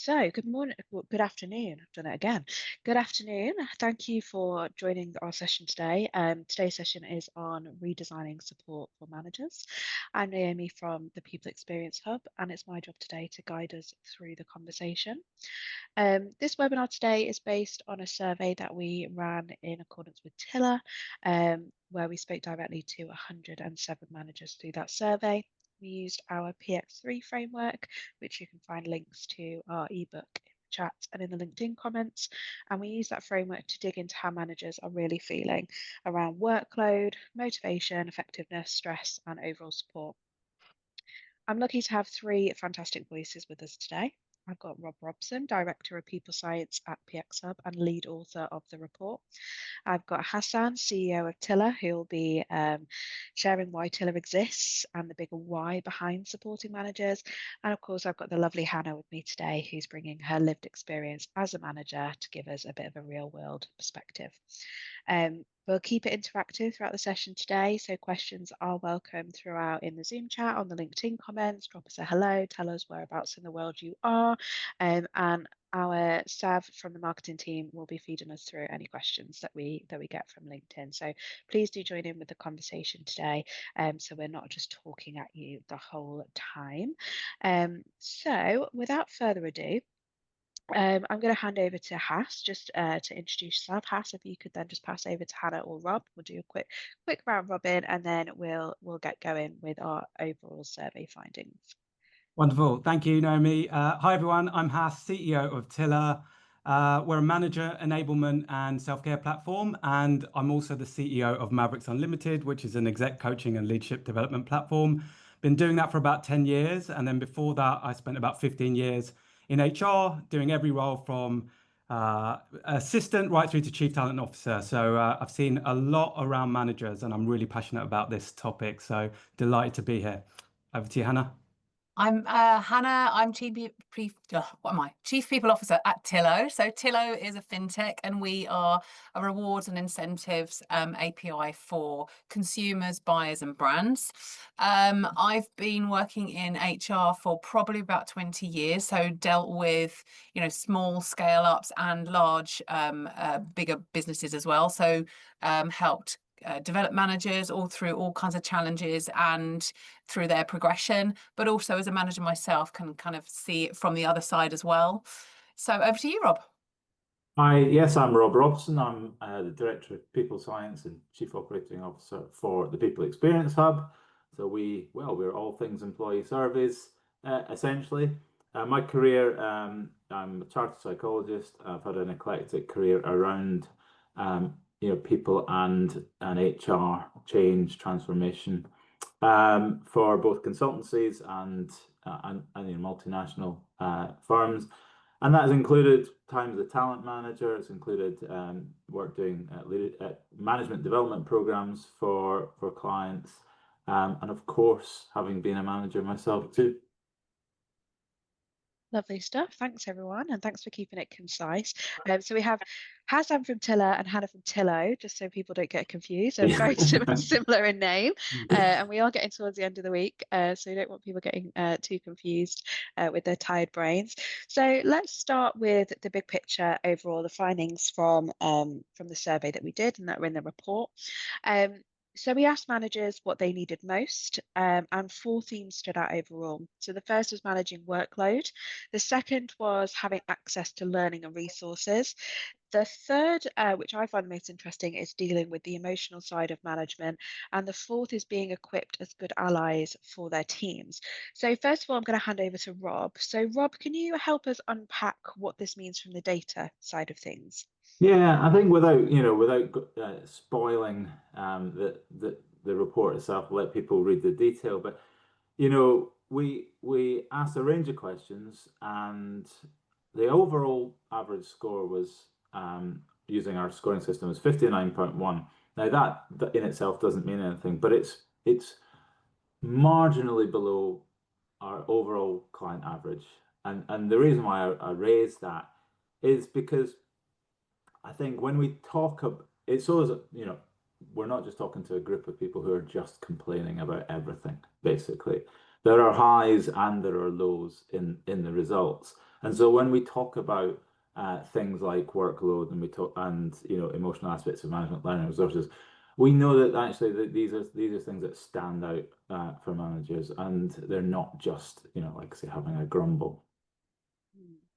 So, good morning, good afternoon. I've done it again. Good afternoon. Thank you for joining our session today. Today's session is on redesigning support for managers. I'm Naomi from the People Experience Hub, and it's my job today to guide us through the conversation. This webinar today is based on a survey that we ran in accordance with TILA, where we spoke directly to 107 managers through that survey. We used our PX3 framework, which you can find links to our ebook in the chat and in the LinkedIn comments. And we use that framework to dig into how managers are really feeling around workload, motivation, effectiveness, stress, and overall support. I'm lucky to have three fantastic voices with us today. I've got Rob Robson, Director of People Science at PX Hub and lead author of the report. I've got Hassan, CEO of Tiller, who will be sharing why Tiller exists and the bigger why behind supporting managers. And of course, I've got the lovely Hannah with me today, who's bringing her lived experience as a manager to give us a bit of a real world perspective. We'll keep it interactive throughout the session today, so questions are welcome throughout in the Zoom chat, on the LinkedIn comments. Drop us a hello, tell us whereabouts in the world you are, and our Sav from the marketing team will be feeding us through any questions that we get from LinkedIn. So please do join in with the conversation today, so we're not just talking at you the whole time. So without further ado, I'm going to hand over to Hass just to introduce yourself. Hass, if you could then just pass over to Hannah or Rob, we'll do a quick round robin, and then we'll get going with our overall survey findings. Wonderful. Thank you, Naomi. Hi, everyone. I'm Hass, CEO of Tiller. We're a manager enablement and self-care platform, and I'm also the CEO of Mavericks Unlimited, which is an exec coaching and leadership development platform. Been doing that for about 10 years, and then before that, I spent about 15 years in HR, doing every role from assistant right through to chief talent officer. So I've seen a lot around managers, and I'm really passionate about this topic. So delighted to be here. Over to you, Hannah. I'm Hannah. I'm Chief People Officer at Tillo. So Tillo is a fintech, and we are a rewards and incentives API for consumers, buyers, and brands. I've been working in HR for probably about 20 years, so dealt with small scale ups and large bigger businesses as well. So helped develop managers all through all kinds of challenges and through their progression, but also as a manager myself can kind of see it from the other side as well. So over to you, Rob. Hi, yes, I'm Rob Robson. I'm the Director of People Science and Chief Operating Officer for the People Experience Hub. So we're all things employee surveys, essentially. My career, I'm a chartered psychologist. I've had an eclectic career around people and HR change transformation for both consultancies and multinational firms, and that has included time as a talent manager. It's included work doing management development programs for clients, and of course having been a manager myself too. Lovely stuff. Thanks, everyone, and thanks for keeping it concise. So we have Hassan from Tiller and Hannah from Tillo, just so people don't get confused. They're very similar in name, and we are getting towards the end of the week, so we don't want people getting too confused with their tired brains. So let's start with the big picture overall, the findings from the survey that we did and that were in the report. So we asked managers what they needed most, and 4 themes stood out overall. So the first was managing workload. The second was having access to learning and resources. The third, which I find the most interesting, is dealing with the emotional side of management. And the fourth is being equipped as good allies for their teams. So first of all, I'm going to hand over to Rob. So Rob, can you help us unpack what this means from the data side of things? Yeah, I think without spoiling the report itself, let people read the detail. But we asked a range of questions, and the overall average score was using our scoring system was 59.1. Now that in itself doesn't mean anything, but it's marginally below our overall client average. And the reason why I raised that is because I think when we talk about it, so we're not just talking to a group of people who are just complaining about everything. Basically, there are highs and there are lows in the results. And so when we talk about things like workload and emotional aspects of management, learning resources, we know that actually these are things that stand out for managers, and they're not just, like say, having a grumble.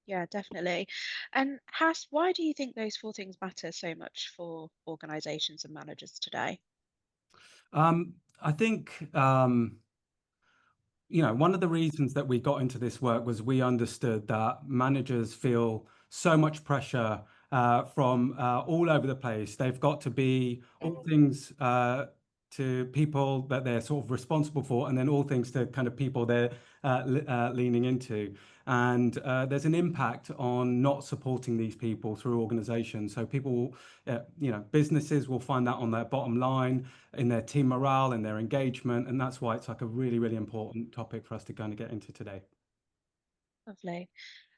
Yeah, definitely. And Has, why do you think those four things matter so much for organizations and managers today? I think one of the reasons that we got into this work was we understood that managers feel so much pressure from all over the place. They've got to be all things to people that they're sort of responsible for, and then all things to kind of people they're leaning into. And there's an impact on not supporting these people through organizations. So people, businesses will find that on their bottom line, in their team morale and their engagement. And that's why it's like a really, really important topic for us to kind of get into today. Lovely.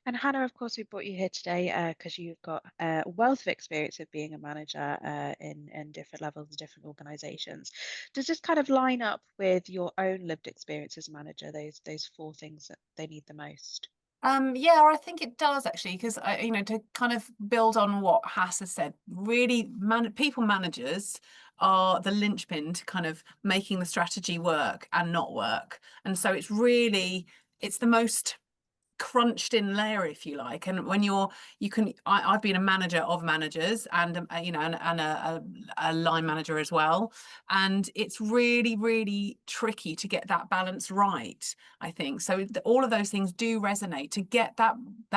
And Hannah, of course, we brought you here today because you've got a wealth of experience of being a manager in different levels of different organizations. Does this kind of line up with your own lived experience as a manager, those four things that they need the most? Yeah, I think it does actually, because to kind of build on what Hass has said, really people managers are the linchpin to kind of making the strategy work and not work. And so it's the most crunched in layer, if you like. And when I've been a manager of managers and a line manager as well, and it's really, really tricky to get that balance right, I think. So all of those things do resonate. To get that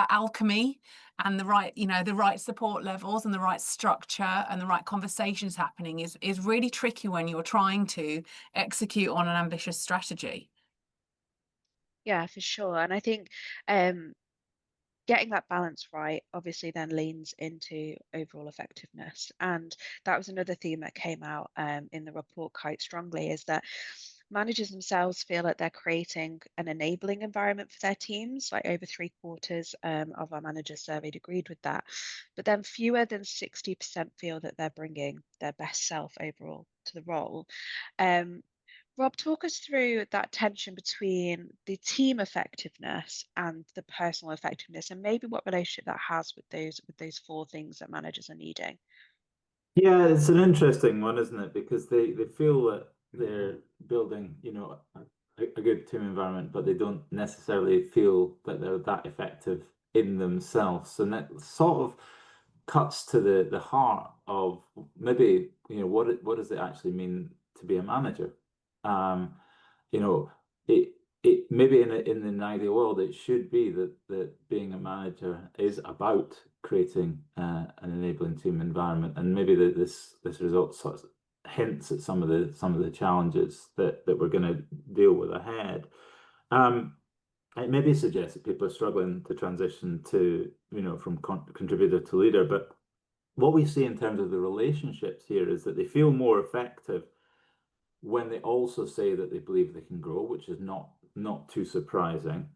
alchemy and the right support levels and the right structure and the right conversations happening is really tricky when you're trying to execute on an ambitious strategy. Yeah, for sure. And I think um, getting that balance right obviously then leans into overall effectiveness. And that was another theme that came out in the report quite strongly, is that managers themselves feel that they're creating an enabling environment for their teams. Like over 3/4 of our managers surveyed agreed with that. But then fewer than 60% feel that they're bringing their best self overall to the role. Um, Rob, talk us through that tension between the team effectiveness and the personal effectiveness, and maybe what relationship that has with those four things that managers are needing. Yeah, it's an interesting one, isn't it? Because they feel that they're building, a good team environment, but they don't necessarily feel that they're that effective in themselves. And that sort of cuts to the heart of maybe, what does it actually mean to be a manager? You know, it maybe in an ideal world, it should be that being a manager is about creating an enabling team environment, and maybe this result sort of hints at some of the challenges that we're going to deal with ahead. It maybe suggests that people are struggling to transition to, from contributor to leader, but what we see in terms of the relationships here is that they feel more effective when they also say that they believe they can grow, which is not too surprising.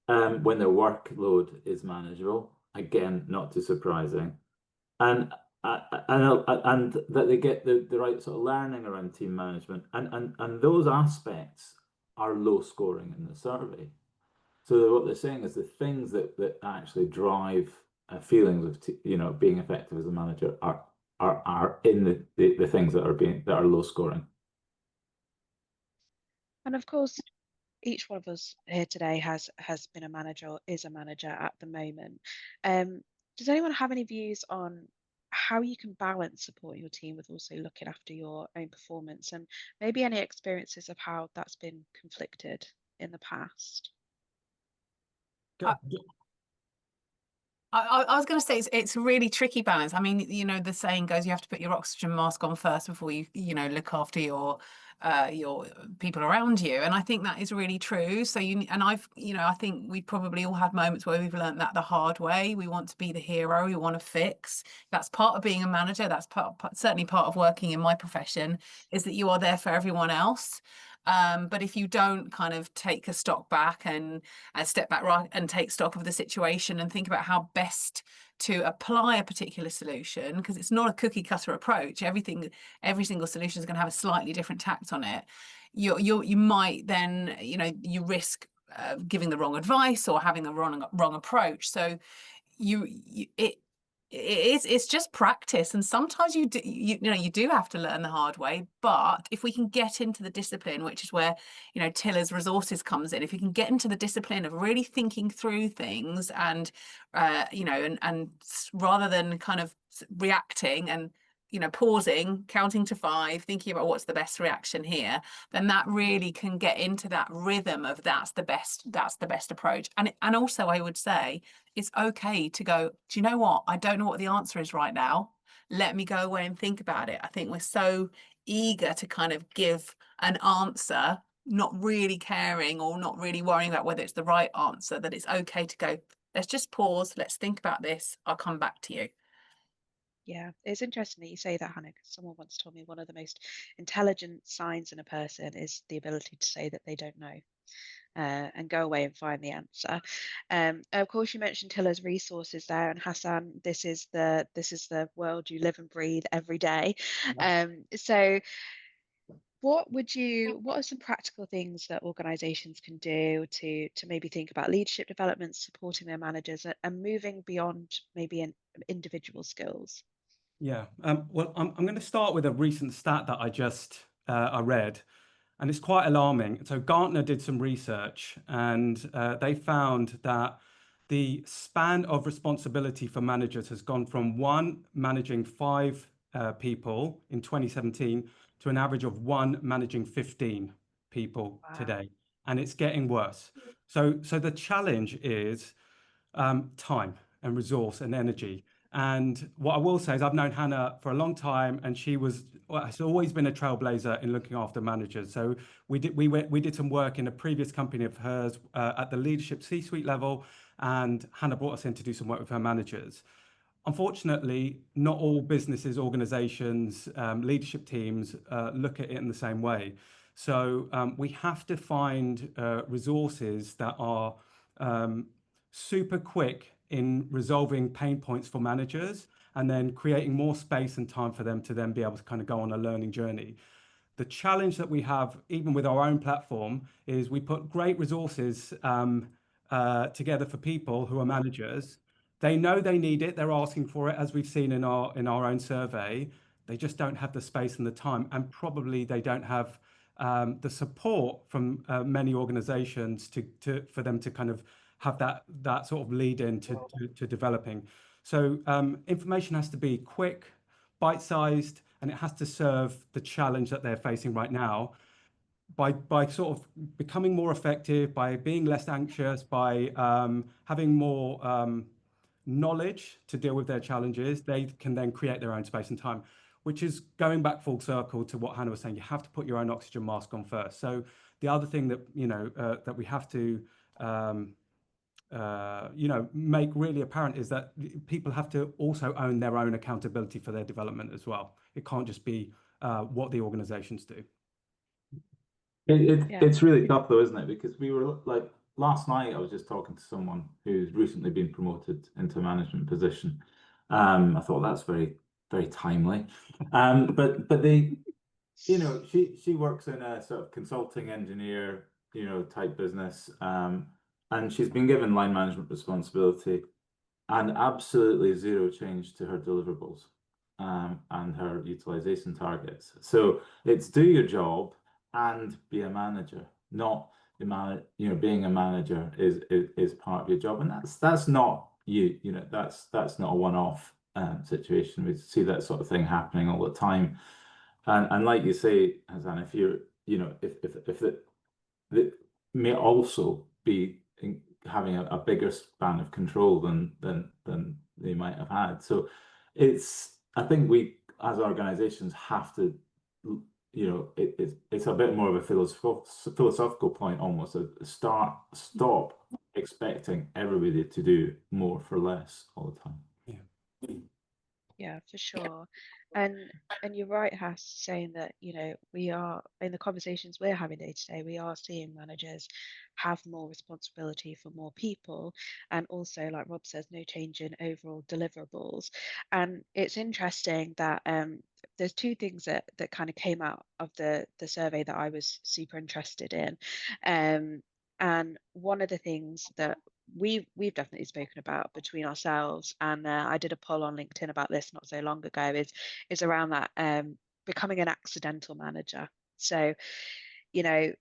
When their workload is manageable, again, not too surprising, and and that they get the right sort of learning around team management, and those aspects are low scoring in the survey. So what they're saying is the things that actually drive feelings of being effective as a manager are in the things that are low scoring. And of course, each one of us here today has been a manager or is a manager at the moment. Does anyone have any views on how you can balance supporting your team with also looking after your own performance, and maybe any experiences of how that's been conflicted in the past? I was going to say it's a really tricky balance. I mean, the saying goes, you have to put your oxygen mask on first before you look after your people around you, and I think that is really true. So I think we probably all had moments where we've learned that the hard way. We want to be the hero, we want to fix. That's part of being a manager. That's certainly part of working in my profession, is that you are there for everyone else. But if you don't kind of take a stock back and step back right and take stock of the situation and think about how best to apply a particular solution, because it's not a cookie cutter approach. Every single solution is going to have a slightly different tact on it. You might then, you risk giving the wrong advice or having the wrong approach. So it's just practice, and sometimes you do have to learn the hard way. But if we can get into the discipline, which is where Tilla's resources comes in, if you can get into the discipline of really thinking through things and and rather than kind of reacting and pausing, counting to 5, thinking about what's the best reaction here, then that really can get into that rhythm of that's the best approach. And also I would say it's okay to go, do you know what? I don't know what the answer is right now. Let me go away and think about it. I think we're so eager to kind of give an answer, not really caring or not really worrying about whether it's the right answer, that it's okay to go, let's just pause, let's think about this, I'll come back to you. Yeah, it's interesting that you say that, Hannah, because someone once told me one of the most intelligent signs in a person is the ability to say that they don't know, and go away and find the answer. Of course, you mentioned Tilla's resources there, and Hassan, this is the world you live and breathe every day. So what are some practical things that organizations can do to maybe think about leadership development, supporting their managers, and moving beyond maybe individual skills? Yeah, well, I'm going to start with a recent stat that I read, and it's quite alarming. So Gartner did some research, and they found that the span of responsibility for managers has gone from one managing 5 people in 2017 to an average of one managing 15 people today, and it's getting worse. So the challenge is time and resource and energy. And what I will say is I've known Hannah for a long time, and she has always been a trailblazer in looking after managers. So we did some work in a previous company of hers at the leadership C-suite level, and Hannah brought us in to do some work with her managers. Unfortunately, not all businesses, organizations, leadership teams look at it in the same way. So we have to find resources that are super quick in resolving pain points for managers, and then creating more space and time for them to then be able to kind of go on a learning journey. The challenge that we have, even with our own platform, is we put great resources together for people who are managers. They know they need it. They're asking for it, as we've seen in our own survey. They just don't have the space and the time, and probably they don't have the support from many organizations for them to kind of have that sort of lead in to developing. So information has to be quick, bite-sized, and it has to serve the challenge that they're facing right now. By sort of becoming more effective, by being less anxious, by having more knowledge to deal with their challenges, they can then create their own space and time, which is going back full circle to what Hannah was saying. You have to put your own oxygen mask on first. So the other thing that that we have to make really apparent is that people have to also own their own accountability for their development as well. It can't just be what the organizations do. It's really tough though, isn't it? Because we were like last night, I was just talking to someone who's recently been promoted into a management position. I thought that's very, very timely. But they, she works in a sort of consulting engineer, type business. And she's been given line management responsibility and absolutely zero change to her deliverables, and her utilization targets. So it's do your job and be a manager, not being a manager is part of your job, and that's not that's not a one-off situation. We see that sort of thing happening all the time, and like you say, Hassan, if you're if that may also be having a bigger span of control than they might have had. So I think we as organizations have to, it's a bit more of a philosophical point almost. Stop expecting everybody to do more for less all the time. Yeah, for sure. And you're right, Hass, saying that, we are in the conversations we're having day to day, we are seeing managers have more responsibility for more people. And also, like Rob says, no change in overall deliverables. And it's interesting that there's two things that kind of came out of the survey that I was super interested in. And one of the things that we've definitely spoken about between ourselves, and I did a poll on LinkedIn about this not so long ago, is around that becoming an accidental manager. So, you know,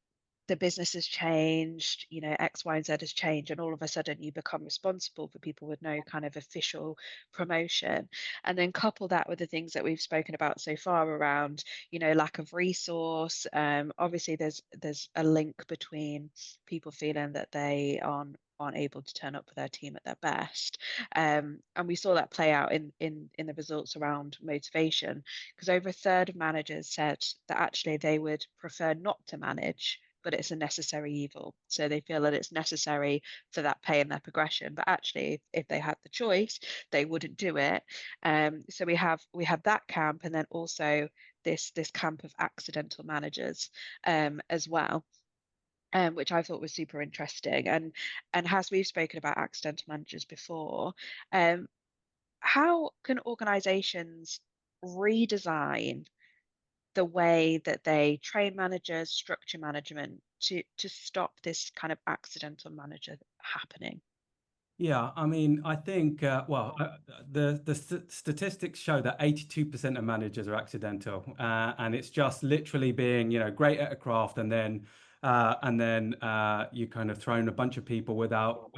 the business has changed, X, Y, and Z has changed, and all of a sudden you become responsible for people with no kind of official promotion. And then couple that with the things that we've spoken about so far around, lack of resource. Obviously, there's a link between people feeling that they aren't able to turn up for their team at their best. And we saw that play out in the results around motivation, because over a third of managers said that actually they would prefer not to manage, but it's a necessary evil. So they feel that it's necessary for that pay and their progression. But actually, if they had the choice, they wouldn't do it. So we have that camp, and then also this camp of accidental managers as well. Which I thought was super interesting. And as we've spoken about accidental managers before, how can organizations redesign the way that they train managers, structure management to stop this kind of accidental manager happening? Yeah, I mean, I think the statistics show that 82% of managers are accidental, and it's just literally being, great at a craft, and then you kind of thrown a bunch of people without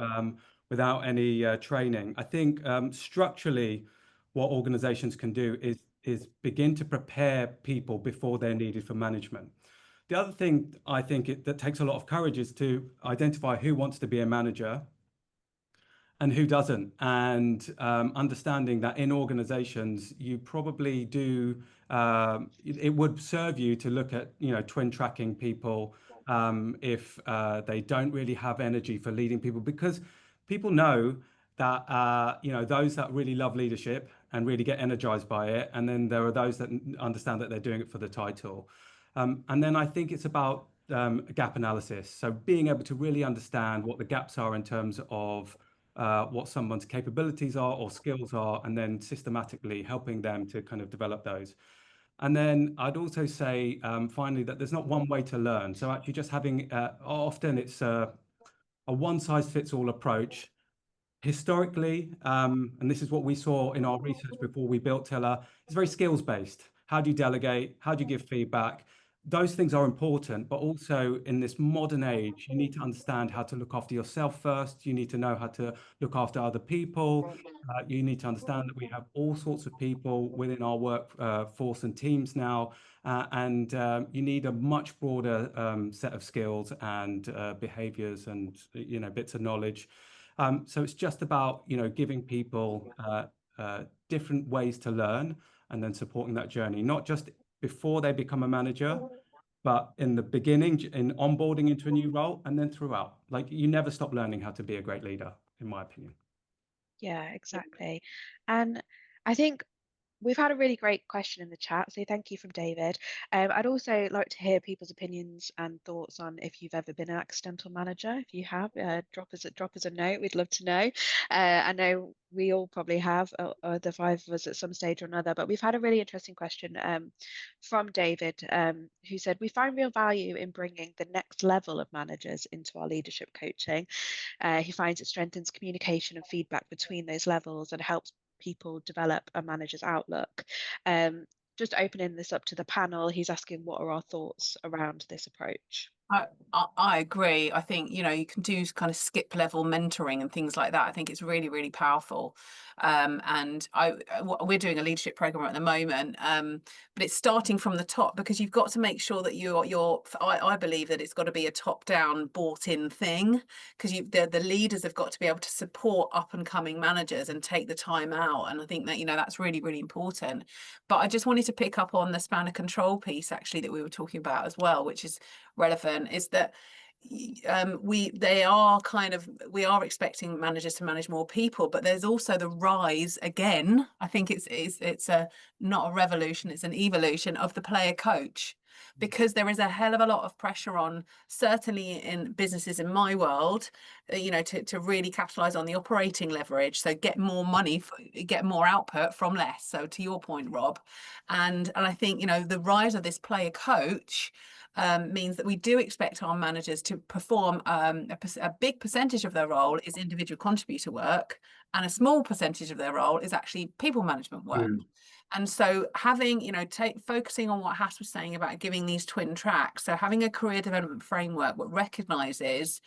any training. I think structurally, what organizations can do is begin to prepare people before they're needed for management. The other thing I think that takes a lot of courage is to identify who wants to be a manager and who doesn't, and understanding that in organizations you probably do, it would serve you to look at twin tracking people if they don't really have energy for leading people, because people know that those that really love leadership and really get energized by it, and then there are those that understand that they're doing it for the title. And then I think it's about gap analysis, so being able to really understand what the gaps are in terms of what someone's capabilities are or skills are, and then systematically helping them to kind of develop those. And then I'd also say, finally, that there's not one way to learn. So actually just having, often it's a one size fits all approach. Historically, and this is what we saw in our research before we built Tiller, it's very skills based. How do you delegate? How do you give feedback? Those things are important, but also in this modern age, you need to understand how to look after yourself first. You need to know how to look after other people. You need to understand that we have all sorts of people within our workforce and teams now, and you need a much broader set of skills and behaviors and bits of knowledge. So it's just about giving people different ways to learn, and then supporting that journey, not just before they become a manager, but in the beginning, in onboarding into a new role, and then throughout. Like, you never stop learning how to be a great leader, in my opinion. Yeah, exactly. And I think we've had a really great question in the chat, so thank you from David. I'd also like to hear people's opinions and thoughts on if you've ever been an accidental manager. If you have, drop us a note. We'd love to know. I know we all probably have, the five of us at some stage or another. But we've had a really interesting question from David, who said, "We find real value in bringing the next level of managers into our leadership coaching. He finds it strengthens communication and feedback between those levels and helps people develop a manager's outlook." Just opening this up to the panel, he's asking what are our thoughts around this approach? I agree. I think, you can do kind of skip level mentoring and things like that. I think it's really, really powerful. And we're doing a leadership program at the moment, but it's starting from the top, because you've got to make sure that I believe that it's got to be a top down bought in thing, because the leaders have got to be able to support up and coming managers and take the time out. And I think that, that's really, really important. But I just wanted to pick up on the span of control piece, actually, that we were talking about as well, which is relevant, is that we are expecting managers to manage more people, but there's also the rise again. I think it's not a revolution, it's an evolution of the player coach. because there is a hell of a lot of pressure on, certainly in businesses in my world, you know, to really capitalize on the operating leverage, so get more money, get more output from less. So to your point, Rob, and I think, you know, the rise of this player coach means that we do expect our managers to perform a big percentage of their role is individual contributor work, and a small percentage of their role is actually people management work. And so having, you know, focusing on what Hass was saying about giving these twin tracks, so having a career development framework that recognises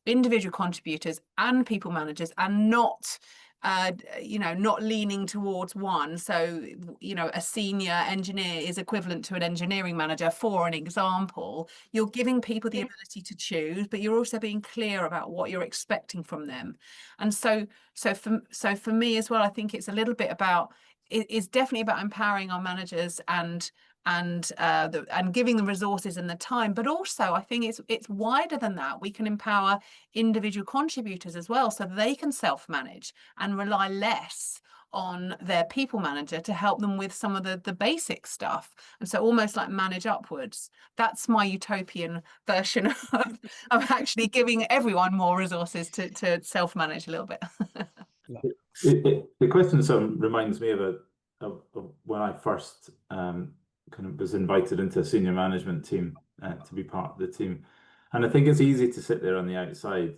individual contributors and people managers, and not you know, not leaning towards one. So, you know, a senior engineer is equivalent to an engineering manager, for an example. You're giving people the ability to choose, but you're also being clear about what you're expecting from them. And so for me as well, I think it's a little bit about, it's definitely about empowering our managers and giving them resources and the time, but also I think it's wider than that. We can empower individual contributors as well, so they can self-manage and rely less on their people manager to help them with some of the basic stuff. And so almost like manage upwards. That's my utopian version of actually giving everyone more resources to self-manage a little bit. The question sort of reminds me of when I first kind of was invited into a senior management team to be part of the team. And I think it's easy to sit there on the outside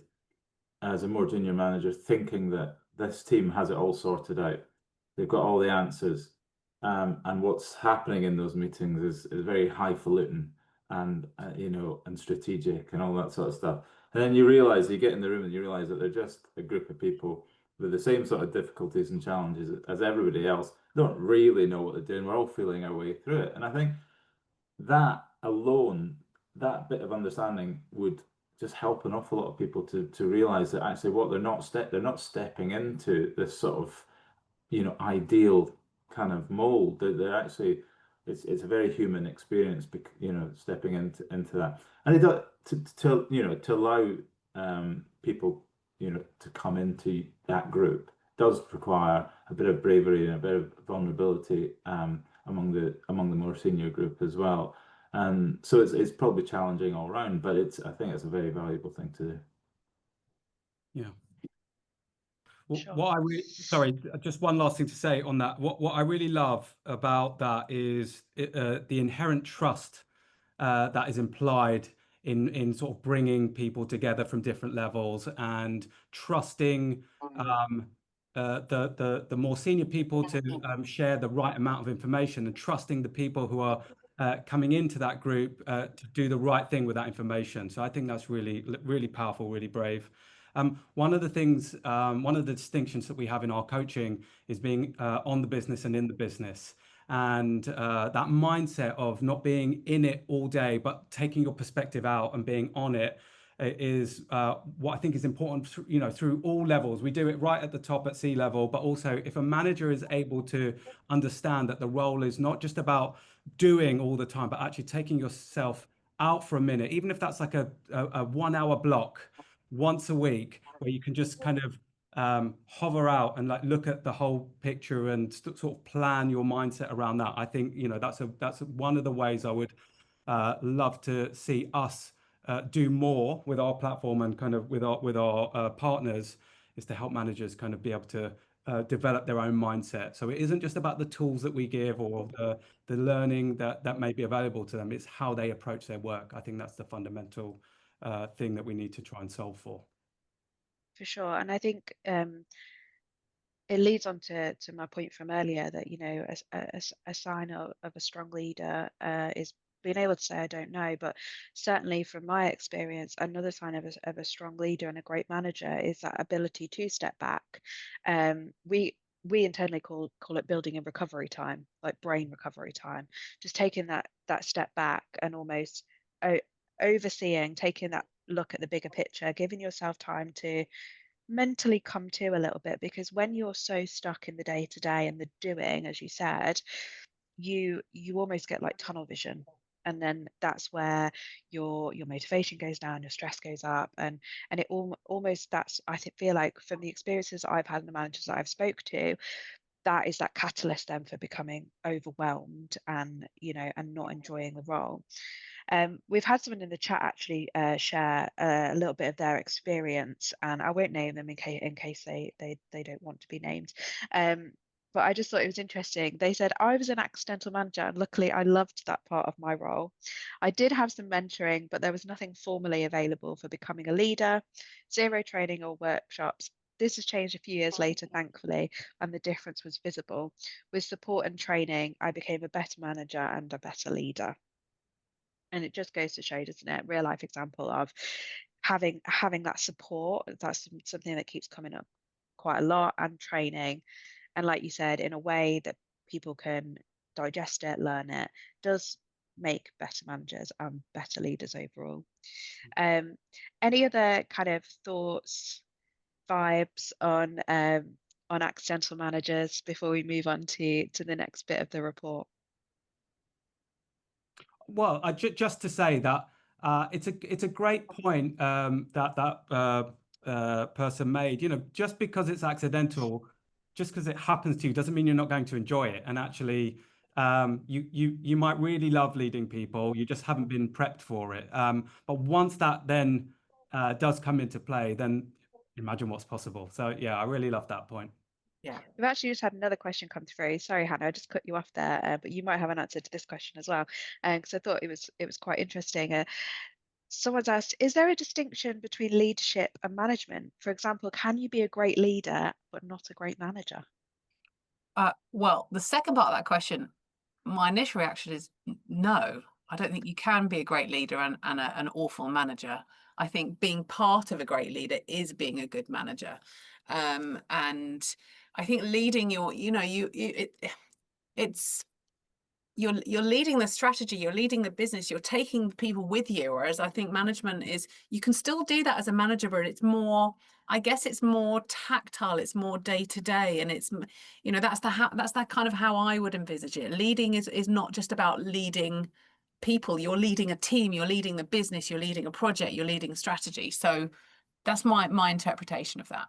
as a more junior manager thinking that this team has it all sorted out. They've got all the answers. And what's happening in those meetings is very highfalutin and you know, and strategic and all that sort of stuff. And then you realize, you get in the room and you realize that they're just a group of people with the same sort of difficulties and challenges as everybody else. They don't really know what they're doing. We're all feeling our way through it. And I think that alone, that bit of understanding would just help an awful lot of people to realize that actually what they're not stepping into this sort of, you know, ideal kind of mold. They're actually, it's a very human experience, you know, stepping into that. And it does, to you know, to allow people, you know, to come into that group does require a bit of bravery and a bit of vulnerability among the more senior group as well. So it's probably challenging all around, but I think it's a very valuable thing to do. Yeah. Well, Sure. sorry, just one last thing to say on that. What I really love about that is the inherent trust that is implied in sort of bringing people together from different levels and trusting the more senior people to share the right amount of information, and trusting the people who are coming into that group to do the right thing with that information. So I think that's really, really powerful, really brave. One of the things, one of the distinctions that we have in our coaching is being on the business and in the business. And that mindset of not being in it all day, but taking your perspective out and being on it is what I think is important, you know, through all levels. We do it right at the top at C-level, but also if a manager is able to understand that the role is not just about doing all the time, but actually taking yourself out for a minute, even if that's like a 1 hour block once a week, where you can just kind of hover out and like look at the whole picture and sort of plan your mindset around that. I think, you know, that's one of the ways I would love to see us do more with our platform and kind of with our partners, is to help managers kind of be able to develop their own mindset. So it isn't just about the tools that we give or the learning that may be available to them. It's how they approach their work. I think that's the fundamental thing that we need to try and solve for. For sure. And I think it leads on to my point from earlier that, you know, a sign of a strong leader is being able to say, I don't know. But certainly from my experience, another sign of a strong leader and a great manager is that ability to step back. We internally call it building in recovery time, like brain recovery time, just taking that step back and almost overseeing, taking that look at the bigger picture, giving yourself time to mentally come to a little bit, because when you're so stuck in the day to day and the doing, as you said, you almost get like tunnel vision, and then that's where your motivation goes down, your stress goes up, and it almost, that's, I feel like from the experiences I've had and the managers that I've spoke to, that is that catalyst then for becoming overwhelmed and, you know, and not enjoying the role. We've had someone in the chat actually share a little bit of their experience, and I won't name them in case they don't want to be named. But I just thought it was interesting. They said, I was an accidental manager, and luckily I loved that part of my role. I did have some mentoring, but there was nothing formally available for becoming a leader, zero training or workshops. This has changed a few years later, thankfully, and the difference was visible. With support and training, I became a better manager and a better leader. And it just goes to show, doesn't it, real life example of having that support. That's something that keeps coming up quite a lot, and training, and like you said, in a way that people can digest it, learn it, does make better managers and better leaders overall. Any other kind of thoughts, vibes on accidental managers before we move on to the next bit of the report? Well, just to say that it's a great point that person made. You know, just because it's accidental, just because it happens to you, doesn't mean you're not going to enjoy it. And actually, you might really love leading people. You just haven't been prepped for it. But once that then does come into play, then imagine what's possible. So yeah, I really love that point. Yeah. We've actually just had another question come through. Sorry, Hannah, I just cut you off there, but you might have an answer to this question as well, because I thought it was quite interesting. Someone's asked, is there a distinction between leadership and management? For example, can you be a great leader but not a great manager? Well, the second part of that question, my initial reaction is no. I don't think you can be a great leader and an awful manager. I think being part of a great leader is being a good manager. And I think leading it's you're leading the strategy, you're leading the business, you're taking people with you. Whereas I think management is, you can still do that as a manager, but it's more, I guess it's more tactile, it's more day to day, and it's, you know, that's that kind of how I would envisage it. Leading is not just about leading people, you're leading a team, you're leading the business, you're leading a project, you're leading a strategy. So that's my interpretation of that.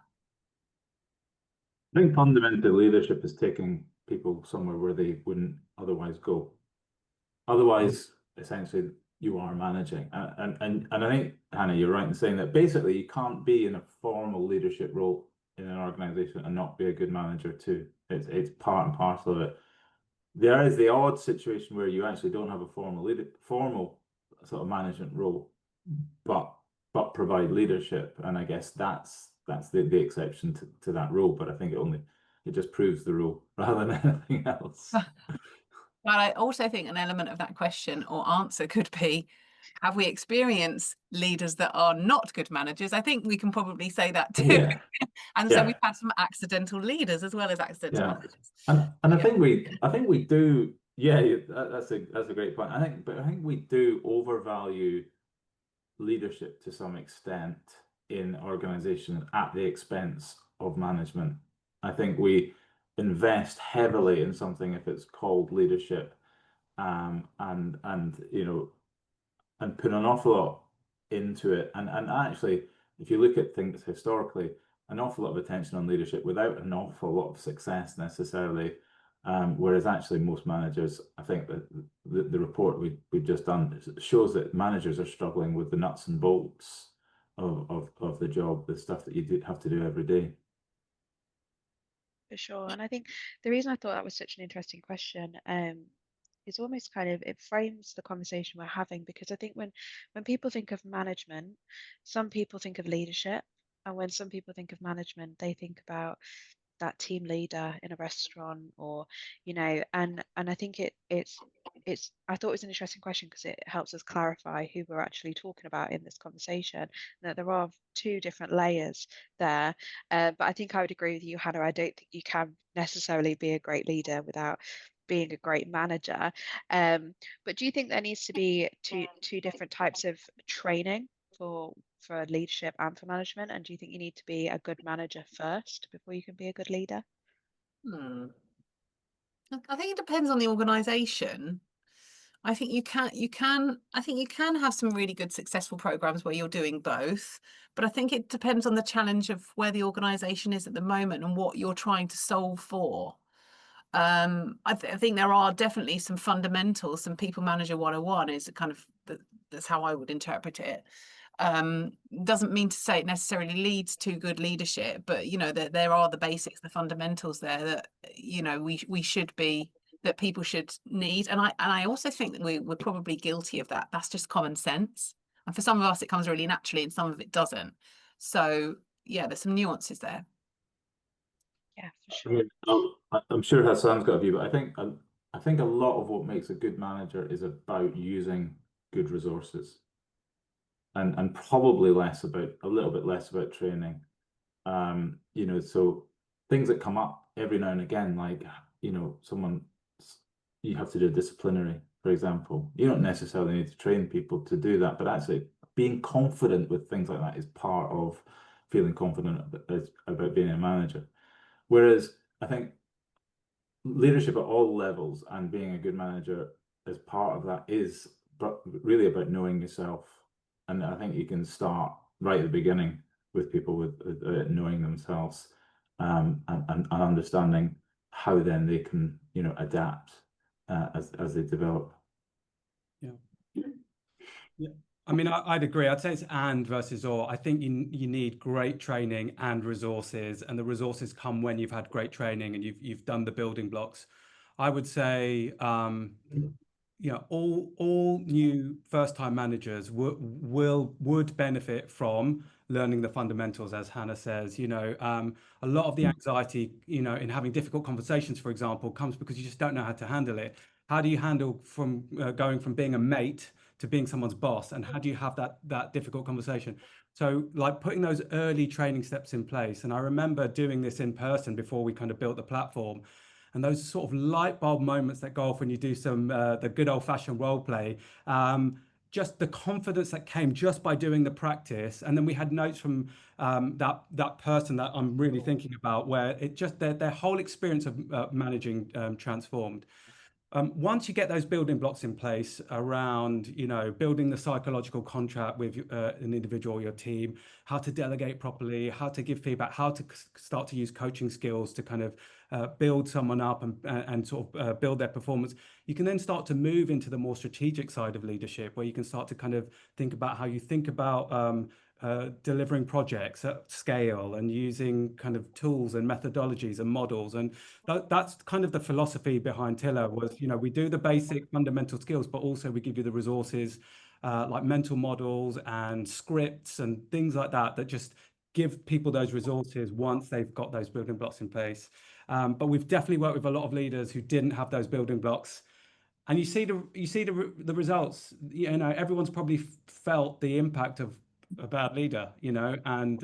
I think fundamentally leadership is taking people somewhere where they wouldn't otherwise go. Otherwise, essentially, you are managing. And I think, Hannah, you're right in saying that basically you can't be in a formal leadership role in an organization and not be a good manager too. It's part and parcel of it. There is the odd situation where you actually don't have a formal sort of management role, but provide leadership. And I guess that's the exception to that rule. But I think it just proves the rule rather than anything else. But I also think an element of that question or answer could be, have we experienced leaders that are not good managers? I think we can probably say that too. Yeah. And so we've had some accidental leaders as well as accidental managers. And I think we do. Yeah, that's a great point. I think we do overvalue leadership to some extent in organizations at the expense of management. I think we invest heavily in something if it's called leadership, and you know, and put an awful lot into it. And actually, if you look at things historically, an awful lot of attention on leadership without an awful lot of success necessarily. Whereas actually most managers, I think that the report we've just done shows that managers are struggling with the nuts and bolts of the job, the stuff that you have to do every day. For sure. And I think the reason I thought that was such an interesting question is almost kind of, it frames the conversation we're having, because I think when people think of management, some people think of leadership, and when some people think of management, they think about that team leader in a restaurant, or, you know, and I think it's I thought it was an interesting question because it helps us clarify who we're actually talking about in this conversation, that there are two different layers there. But I think I would agree with you, Hannah. I don't think you can necessarily be a great leader without being a great manager. But do you think there needs to be two different types of training for leadership and for management? And do you think you need to be a good manager first before you can be a good leader? I think it depends on the organization. I think you can have some really good successful programs where you're doing both, but I think it depends on the challenge of where the organization is at the moment and what you're trying to solve for. I think there are definitely some fundamentals. Some People Manager 101 is kind of that's how I would interpret it. Doesn't mean to say it necessarily leads to good leadership, but you know that there are the basics, the fundamentals there that you know we should be, that people should need. And I also think that we're probably guilty of that. That's just common sense. And for some of us it comes really naturally and some of it doesn't. So yeah, there's some nuances there. Yeah, for I sure. mean, I'm sure Hassan's got a view, but I think a lot of what makes a good manager is about using good resources, and probably a little bit less about training. You know, so things that come up every now and again, like, you know, you have to do a disciplinary, for example. You don't necessarily need to train people to do that, but actually being confident with things like that is part of feeling confident about being a manager. Whereas I think leadership at all levels and being a good manager as part of that is really about knowing yourself. And I think you can start right at the beginning with people with knowing themselves, and understanding how then they can, you know, adapt as they develop. Yeah. Yeah. I mean, I'd agree. I'd say it's and versus or. I think you need great training and resources, and the resources come when you've had great training and you've done the building blocks. I would say, you know, all new first-time managers would benefit from learning the fundamentals, as Hannah says. You know, a lot of the anxiety, you know, in having difficult conversations, for example, comes because you just don't know how to handle it. How do you handle from going from being a mate to being someone's boss, and how do you have that difficult conversation? So, like putting those early training steps in place. And I remember doing this in person before we kind of built the platform. And those sort of light bulb moments that go off when you do some the good old fashioned role play, just the confidence that came just by doing the practice. And then we had notes from that person that I'm really thinking about, where it just their whole experience of managing transformed. Once you get those building blocks in place around, you know, building the psychological contract with an individual or your team, how to delegate properly, how to give feedback, how to start to use coaching skills to kind of build someone up and sort of build their performance, you can then start to move into the more strategic side of leadership, where you can start to kind of think about how you think about delivering projects at scale and using kind of tools and methodologies and models. And that's kind of the philosophy behind Tiller was, you know, we do the basic fundamental skills, but also we give you the resources like mental models and scripts and things like that, that just give people those resources once they've got those building blocks in place. But we've definitely worked with a lot of leaders who didn't have those building blocks. And you see the results. You know, everyone's probably felt the impact of a bad leader, you know, and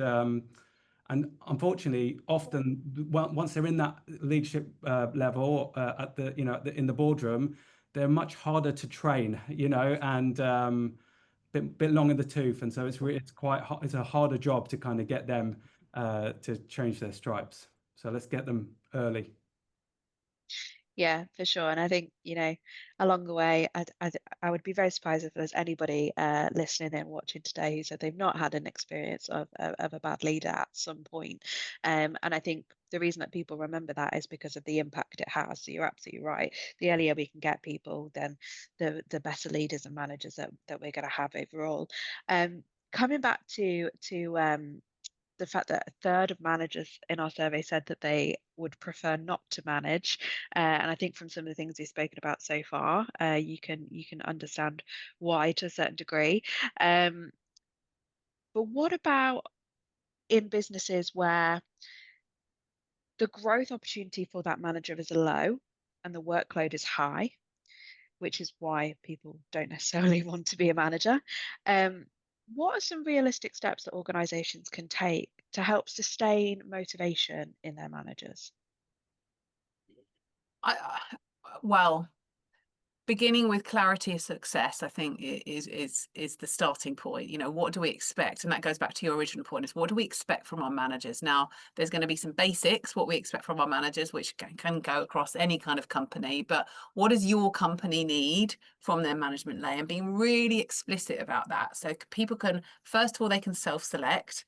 unfortunately, often once they're in that leadership level at the, you know, in the boardroom, they're much harder to train, you know, and bit long in the tooth. And so it's a harder job to kind of get them to change their stripes. So let's get them early. Yeah, for sure. And I think, you know, along the way, I would be very surprised if there's anybody listening and watching today who said they've not had an experience of a bad leader at some point. And I think the reason that people remember that is because of the impact it has. So you're absolutely right. The earlier we can get people, then the better leaders and managers that we're going to have overall. Coming back to the fact that a third of managers in our survey said that they would prefer not to manage, and I think from some of the things we've spoken about so far, you can understand why to a certain degree. But what about in businesses where the growth opportunity for that manager is low and the workload is high, which is why people don't necessarily want to be a manager? What are some realistic steps that organizations can take to help sustain motivation in their managers? Well, beginning with clarity of success, I think is the starting point. You know, what do we expect? And that goes back to your original point, is what do we expect from our managers? Now, there's going to be some basics, what we expect from our managers, which can go across any kind of company, but what does your company need from their management layer? And being really explicit about that. So people can, first of all, they can self-select.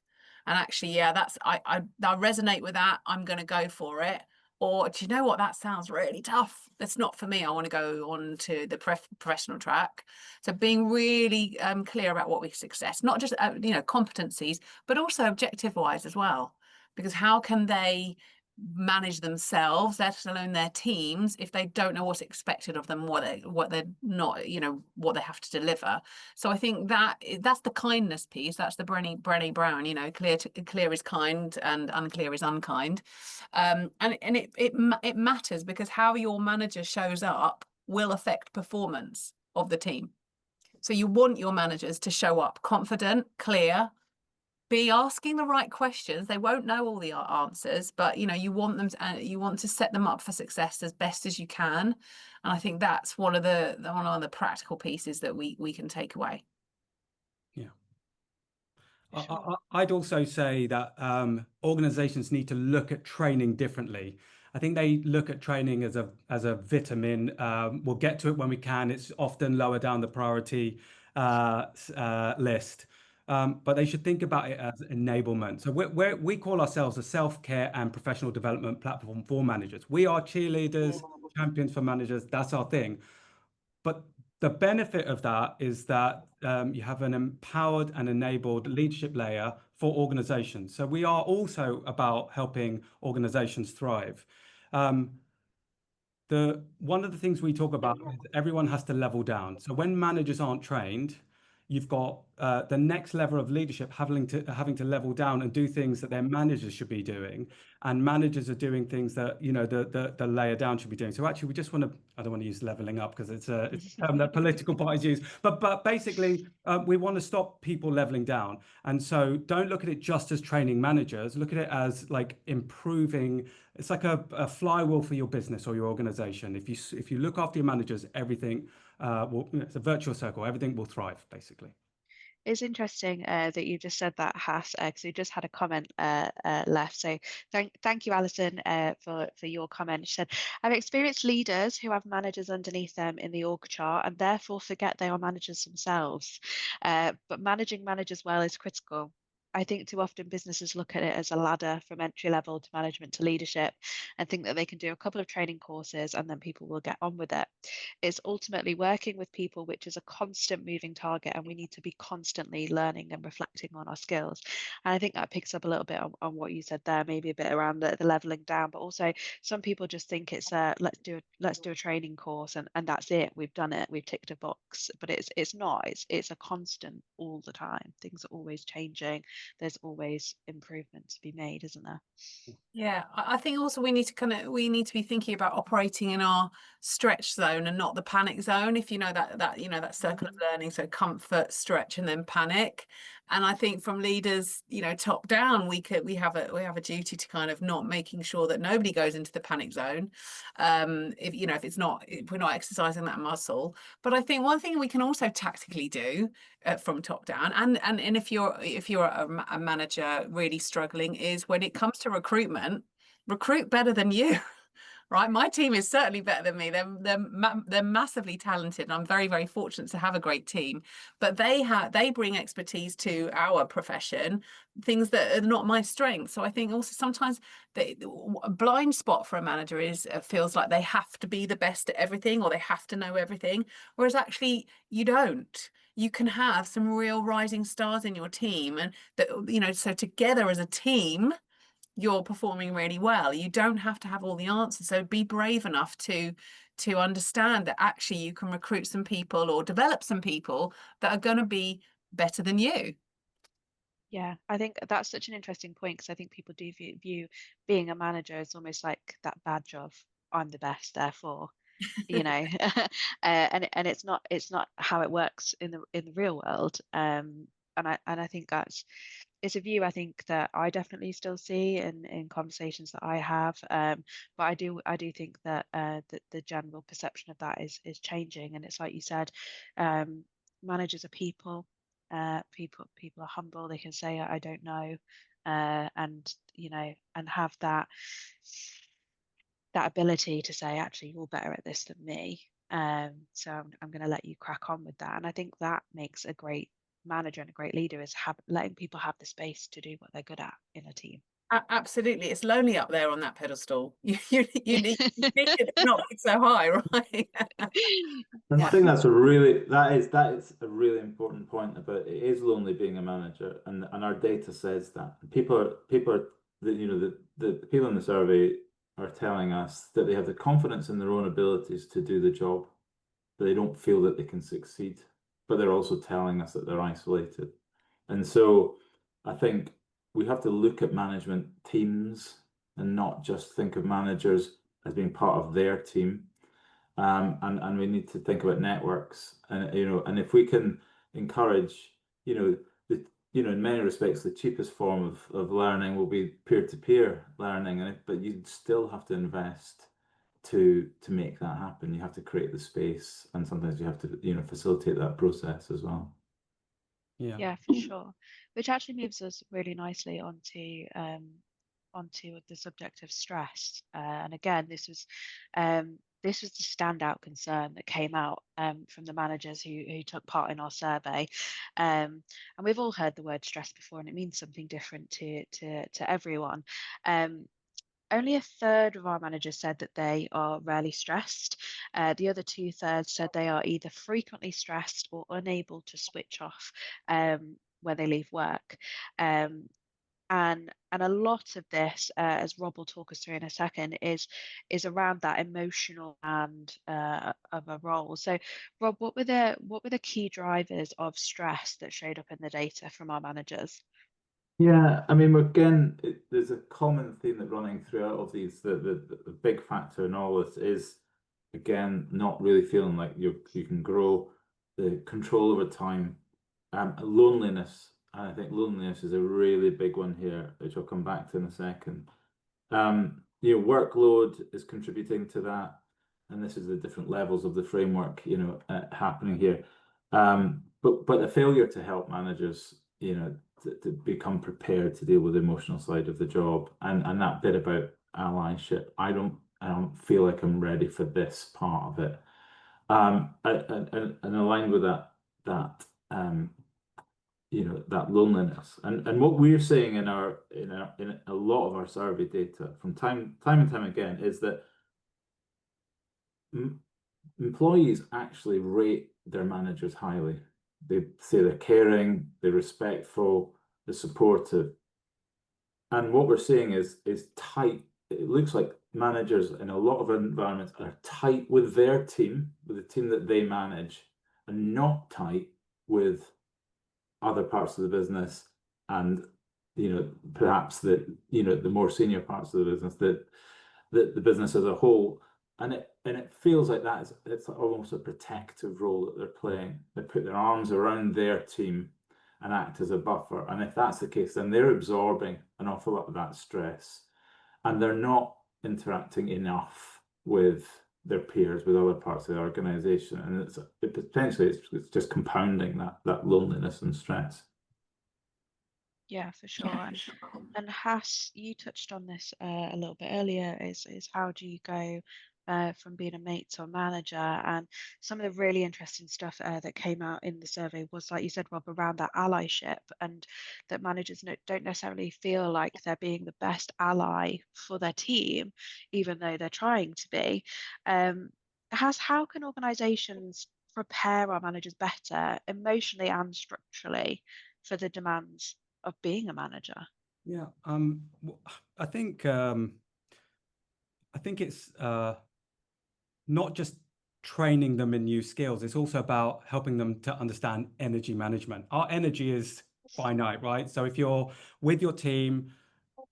And actually, yeah, I resonate with that. I'm going to go for it. or do you know what, that sounds really tough, that's not for me, I want to go on to the professional track. So being really clear about what we success, not just competencies, but also objective wise as well, because how can they manage themselves, let alone their teams, if they don't know what's expected of them, what they're not, what they have to deliver. So I think that's the kindness piece. That's the Brené Brown, clear is kind and unclear is unkind. And it matters, because how your manager shows up will affect performance of the team. So you want your managers to show up confident, clear, be asking the right questions. They won't know all the answers, but you want them to, you want to set them up for success as best as you can. And I think that's one of the practical pieces that we can take away. Yeah. Sure. I'd also say that organizations need to look at training differently. I think they look at training as a vitamin. We'll get to it when we can. It's often lower down the priority list. But they should think about it as enablement. So we call ourselves a self-care and professional development platform for managers. We are cheerleaders, champions for managers. That's our thing. But the benefit of that is that you have an empowered and enabled leadership layer for organizations. So we are also about helping organizations thrive. One of the things we talk about is everyone has to level down. So when managers aren't trained, you've got the next level of leadership having to level down and do things that their managers should be doing, and managers are doing things that the layer down should be doing. So actually, we just want to, I don't want to use leveling up because it's a term that political parties use, but basically we want to stop people leveling down. And so don't look at it just as training managers. Look at it as like improving. It's like a flywheel for your business or your organization. If you look after your managers, everything it's a virtual circle. Everything will thrive, basically. It's interesting that you just said that, Hass, because we just had a comment left. So thank you, Alison, for your comment. She said, I've experienced leaders who have managers underneath them in the org chart and therefore forget they are managers themselves. But managing managers well is critical. I think too often businesses look at it as a ladder from entry level to management to leadership and think that they can do a couple of training courses and then people will get on with it. It's ultimately working with people, which is a constant moving target, and we need to be constantly learning and reflecting on our skills. And I think that picks up a little bit on what you said there, maybe a bit around the leveling down, but also some people just think it's let's do a training course and that's it. We've done it. We've ticked a box. But it's not. It's a constant all the time. Things are always changing. There's always improvement to be made, isn't there? Yeah, I think also we need to be thinking about operating in our stretch zone and not the panic zone. If you know that circle of learning, so comfort, stretch, and then panic. And I think from leaders, top down, we have a duty to kind of not making sure that nobody goes into the panic zone. If we're not exercising that muscle. But I think one thing we can also tactically do from top down, and if you're a manager really struggling, is when it comes to recruitment, recruit better than you. Right, my team is certainly better than me. They're massively talented, and I'm very, very fortunate to have a great team. But they bring expertise to our profession, things that are not my strength. So I think also sometimes a blind spot for a manager is feels like they have to be the best at everything or they have to know everything, whereas actually you don't. You can have some real rising stars in your team, and that so together as a team, you're performing really well. You don't have to have all the answers. So be brave enough to understand that actually you can recruit some people or develop some people that are going to be better than you. Yeah, I think that's such an interesting point because I think people do view being a manager as almost like that badge of I'm the best, therefore, and it's not how it works in the real world. And I think it's a view I think that I definitely still see in conversations that I have. But I do think that the general perception of that is changing, and it's like you said, managers are people. People are humble. They can say I don't know, and and have that ability to say actually you're better at this than me. So I'm going to let you crack on with that. And I think that makes a great manager and a great leader is letting people have the space to do what they're good at in a team. Absolutely, it's lonely up there on that pedestal. You need it not be so high, right? And I think that's that is a really important point about it is lonely being a manager, and our data says that people are the people in the survey are telling us that they have the confidence in their own abilities to do the job, but they don't feel that they can succeed. But they're also telling us that they're isolated, and so I think we have to look at management teams and not just think of managers as being part of their team. And we need to think about networks, and and if we can encourage, in many respects, the cheapest form of learning will be peer-to-peer learning, but you still have to invest to make that happen. You have to create the space, and sometimes you have to, facilitate that process as well. Yeah, for sure. Which actually moves us really nicely onto the subject of stress. And again, this was the standout concern that came out from the managers who took part in our survey. And we've all heard the word stress before, and it means something different to everyone. Only a third of our managers said that they are rarely stressed. The other 2/3 said they are either frequently stressed or unable to switch off when they leave work. And a lot of this, as Rob will talk us through in a second, is around that emotional and of a role. So, Rob, what were the key drivers of stress that showed up in the data from our managers? Yeah, I mean, again, there's a common theme that running throughout of these. The big factor in all this is, again, not really feeling like you can grow, the control over time, loneliness. And I think loneliness is a really big one here, which I'll come back to in a second. Workload is contributing to that, and this is the different levels of the framework, happening here. But the failure to help managers, to become prepared to deal with the emotional side of the job, and that bit about allyship. I don't feel like I'm ready for this part of it. And aligned with that that loneliness, and what we're seeing in a lot of our survey data from time and time again is that employees actually rate their managers highly. They say they're caring, they're respectful, they're supportive. And what we're seeing is tight. It looks like managers in a lot of environments are tight with their team, with the team that they manage, and not tight with other parts of the business, and perhaps the more senior parts of the business, that the business as a whole. And it feels like it's almost a protective role that they're playing. They put their arms around their team and act as a buffer. And if that's the case, then they're absorbing an awful lot of that stress, and they're not interacting enough with their peers, with other parts of the organization, and potentially it's just compounding that loneliness and stress. Yeah, for sure. And Hass, you touched on this a little bit earlier, is how do you go from being a mate to a manager? And some of the really interesting stuff that came out in the survey was, like you said, Rob, around that allyship, and that managers don't necessarily feel like they're being the best ally for their team, even though they're trying to be. How can organizations prepare our managers better emotionally and structurally for the demands of being a manager? Yeah, I think it's not just training them in new skills. It's also about helping them to understand energy management. Our energy is finite, right? So if you're with your team,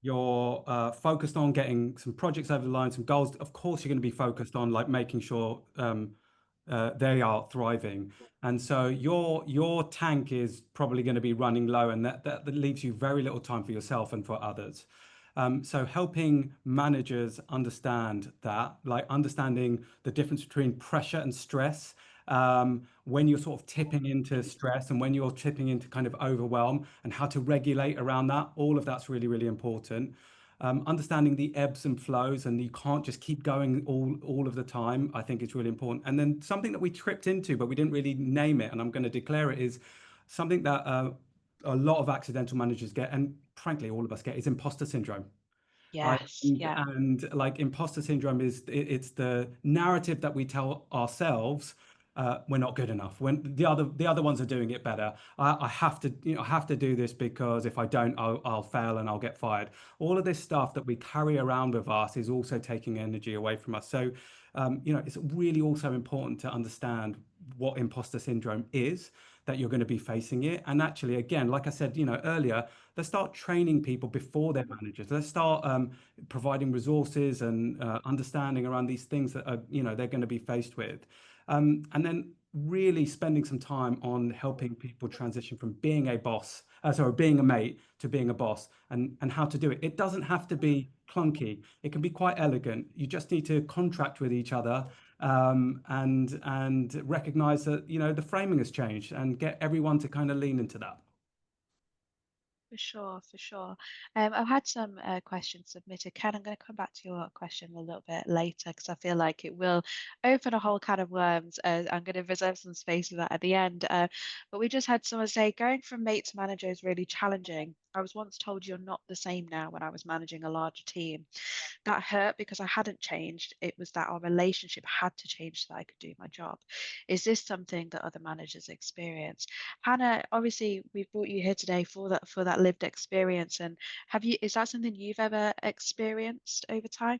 you're focused on getting some projects over the line, some goals. Of course, you're going to be focused on like making sure they are thriving. And so your tank is probably going to be running low, and that leaves you very little time for yourself and for others. So helping managers understand that, like understanding the difference between pressure and stress, when you're sort of tipping into stress and when you're tipping into kind of overwhelm, and how to regulate around that, all of that's really, really important. Understanding the ebbs and flows, and you can't just keep going all of the time, I think is really important. And then something that we tripped into, but we didn't really name it, and I'm going to declare it, is something that a lot of accidental managers get, and frankly all of us get is imposter syndrome. Yes. Yeah. And like imposter syndrome is it's the narrative that we tell ourselves we're not good enough when the other ones are doing it better. I have to I have to do this because if I don't I'll fail and I'll get fired. All of this stuff that we carry around with us is also taking energy away from us. So it's really also important to understand what imposter syndrome is, that you're going to be facing it. And actually, again, like I said, earlier, let's start training people before they're managers. Let's start providing resources and understanding around these things that are, they're going to be faced with. And then really spending some time on helping people transition from being a boss, being a mate to being a boss, and how to do it. It doesn't have to be clunky. It can be quite elegant. You just need to contract with each other and recognize that the framing has changed and get everyone to kind of lean into that. For sure, for sure. I've had some questions submitted. Ken, I'm going to come back to your question a little bit later because I feel like it will open a whole can of worms. I'm going to reserve some space for that at the end. But we just had someone say, going from mate to manager is really challenging. I was once told you're not the same now when I was managing a larger team. That hurt because I hadn't changed. It was that our relationship had to change so that I could do my job. Is this something that other managers experience? Hannah, obviously we've brought you here today for that lived experience. And is that something you've ever experienced over time?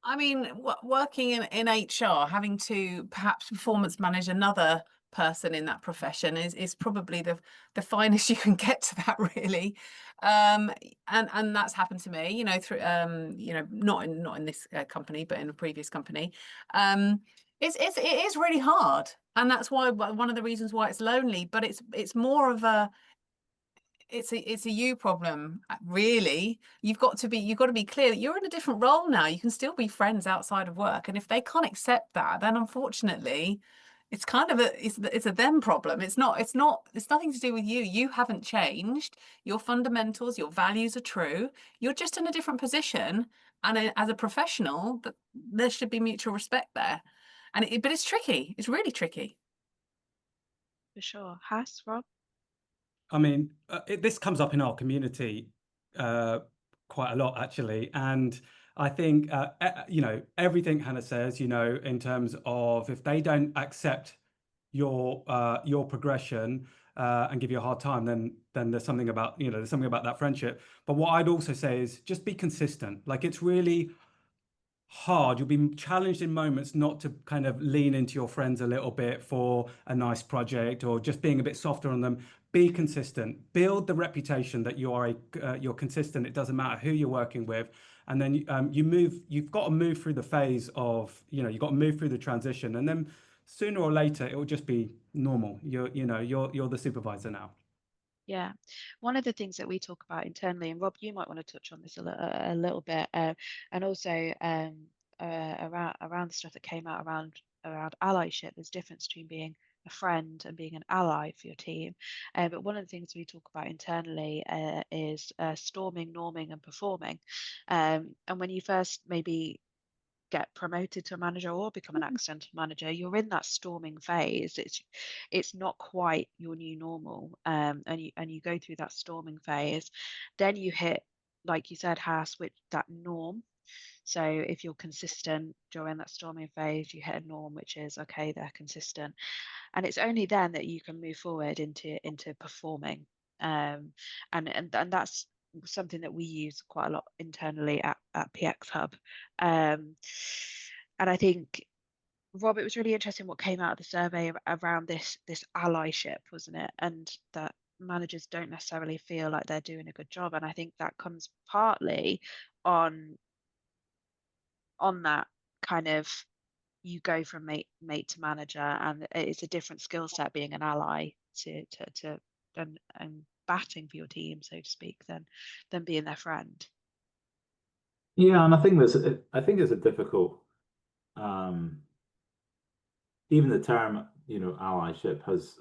I mean, working in HR, having to perhaps performance manage another person in that profession is probably the finest you can get to that, really. And that's happened to me, through not in this company, but in a previous company. It is really hard, and that's why one of the reasons why it's lonely. But it's more of a it's a you problem, really. You've got to be clear that you're in a different role now. You can still be friends outside of work, and if they can't accept that, then unfortunately it's kind of it's a them problem. It's nothing to do with you. You haven't changed. Your fundamentals, your values are true. You're just in a different position, and as a professional, there should be mutual respect there. But it's tricky. It's really tricky. For sure. Has, Rob? I mean, this comes up in our community quite a lot, actually. And I think, everything Hannah says, in terms of if they don't accept your progression and give you a hard time, then there's something about, that friendship. But what I'd also say is just be consistent. Like, it's really hard. You'll be challenged in moments not to kind of lean into your friends a little bit for a nice project or just being a bit softer on them. Be consistent, build the reputation that you're consistent. It doesn't matter who you're working with. And then you've got to move through the phase of, you've got to move through the transition, and then sooner or later it will just be normal. You're the supervisor now. Yeah, one of the things that we talk about internally, and Rob, you might want to touch on this a little bit, and also around the stuff that came out around allyship. There's a difference between being a friend and being an ally for your team. But one of the things we talk about internally is storming, norming, and performing. And when you first maybe get promoted to a manager or become an accidental manager, you're in that storming phase. It's not quite your new normal, and you go through that storming phase. Then you hit, like you said, Has, with that norm. So if you're consistent during that storming phase, you hit a norm, which is okay, they're consistent, and it's only then that you can move forward into performing. And that's something that we use quite a lot internally at PX Hub. And I think, Rob, it was really interesting what came out of the survey around this allyship, wasn't it? And that managers don't necessarily feel like they're doing a good job. And I think that comes partly on that kind of, you go from mate to manager, and it's a different skill set being an ally to and batting for your team, so to speak, than being their friend. Yeah, and I think it's a difficult, even the term, allyship has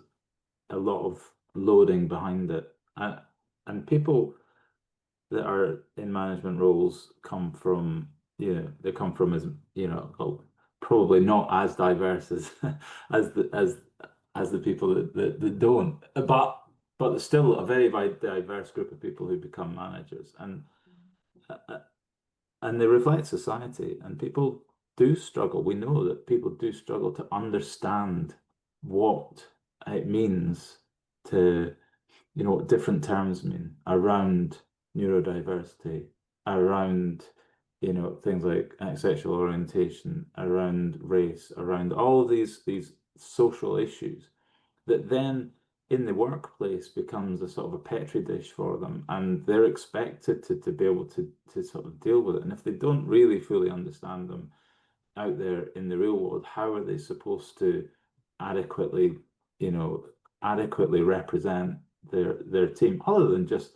a lot of loading behind it, and people that are in management roles come from, they come from, as probably not as diverse as as the people that don't, but but there's still a very diverse group of people who become managers, and they reflect society, and people do struggle. We know that people do struggle to understand what it means to, what different terms mean around neurodiversity, around, things like sexual orientation, around race, around all of these social issues that then in the workplace becomes a sort of a petri dish for them, and they're expected to be able to sort of deal with it. And if they don't really fully understand them out there in the real world, how are they supposed to adequately, adequately represent their team, other than just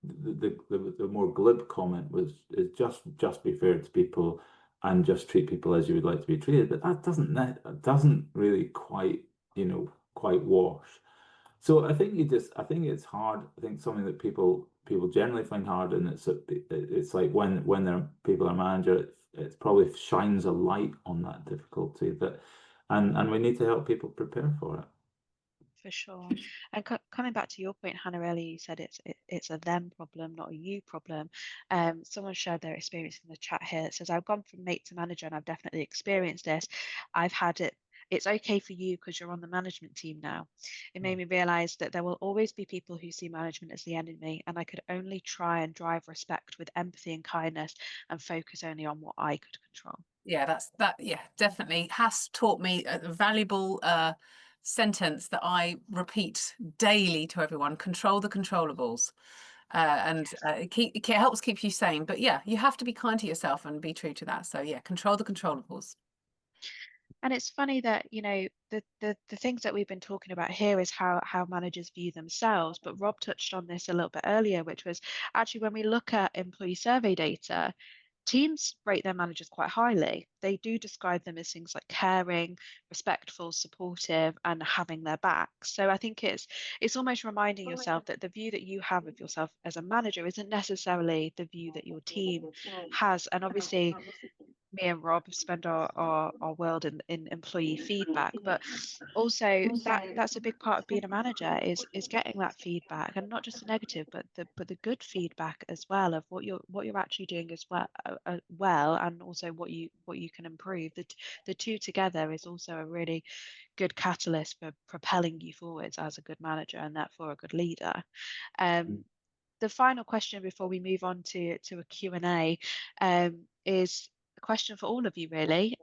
the more glib comment is just be fair to people and just treat people as you would like to be treated. But that doesn't really quite, quite wash. So I think I think it's hard. I think something that people generally find hard, and it's like when people are manager, it probably shines a light on that difficulty and we need to help people prepare for it. For sure. And coming back to your point, Hannah, earlier you said it's a them problem, not a you problem. Someone shared their experience in the chat here. It says, I've gone from mate to manager and I've definitely experienced this. I've had it. It's okay for you because you're on the management team now. It made me realize that there will always be people who see management as the enemy, and I could only try and drive respect with empathy and kindness and focus only on what I could control. Yeah, definitely has taught me a valuable sentence that I repeat daily to everyone: control the controllables. It helps keep you sane. But yeah, you have to be kind to yourself and be true to that. So yeah, control the controllables. And it's funny that, the things that we've been talking about here is how managers view themselves. But Rob touched on this a little bit earlier, which was actually when we look at employee survey data, teams rate their managers quite highly. They do describe them as things like caring, respectful, supportive, and having their back. So I think it's almost reminding yourself that the view that you have of yourself as a manager isn't necessarily the view that your team has. And obviously, me and Rob spend our world in employee feedback, but also that's a big part of being a manager is getting that feedback, and not just the negative, but the good feedback as well, of what you're actually doing as well, and also what you can improve. The two together is also a really good catalyst for propelling you forwards as a good manager, and therefore a good leader. The final question before we move on to a Q&A is a question for all of you, really.